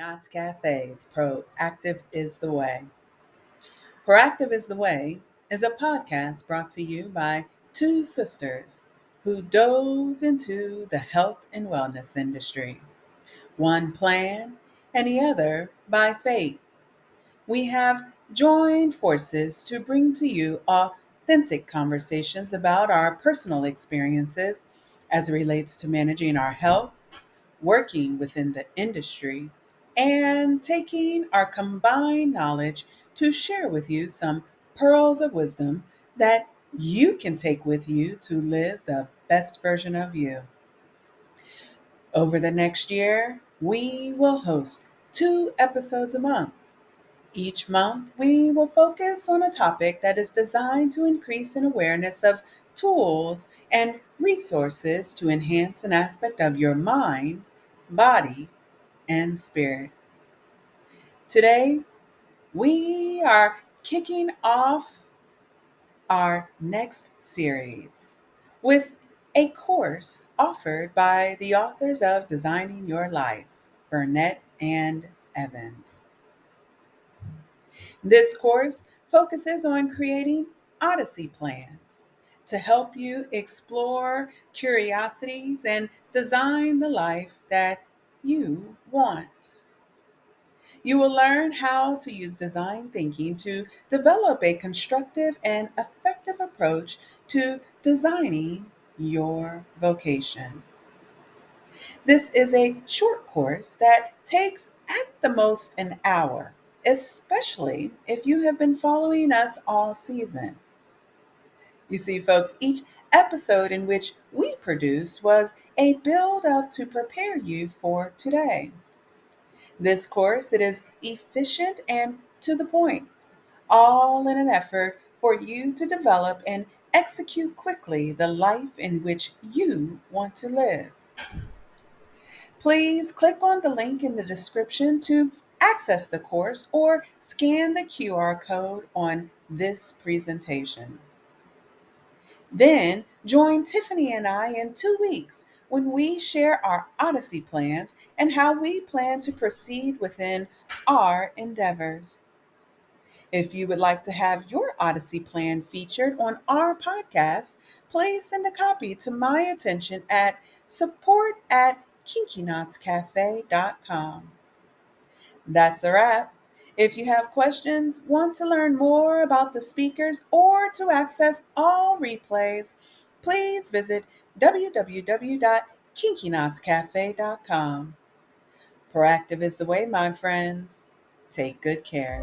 Knots Cafe. It's Proactive is the Way. Proactive is the Way is a podcast brought to you by two sisters who dove into the health and wellness industry. One planned and the other by fate. We have joined forces to bring to you authentic conversations about our personal experiences as it relates to managing our health, working within the industry, and taking our combined knowledge to share with you some pearls of wisdom that you can take with you to live the best version of you. Over the next year, we will host 2 episodes a month. Each month, we will focus on a topic that is designed to increase an awareness of tools and resources to enhance an aspect of your mind, body, and spirit. Today, we are kicking off our next series with a course offered by the authors of Designing Your Life, Burnett and Evans. This course focuses on creating Odyssey Plans to help you explore curiosities and design the life that you want. You will learn how to use design thinking to develop a constructive and effective approach to designing your vocation. This is a short course that takes at the most an hour, especially if you have been following us all season. You see, folks, each episode in which we produced was a build up to prepare you for today. This course, it is efficient and to the point, all in an effort for you to develop and execute quickly the life in which you want to live. Please click on the link in the description to access the course or scan the QR code on this presentation. Then join Tiffany and I in 2 weeks when we share our Odyssey plans and how we plan to proceed within our endeavors. If you would like to have your Odyssey plan featured on our podcast, please send a copy to my attention at support@kinkyknotscafe.com. That's a wrap. If you have questions, want to learn more about the speakers, or to access all replays, please visit www.kinkyknotscafe.com. Proactive is the way, my friends. Take good care.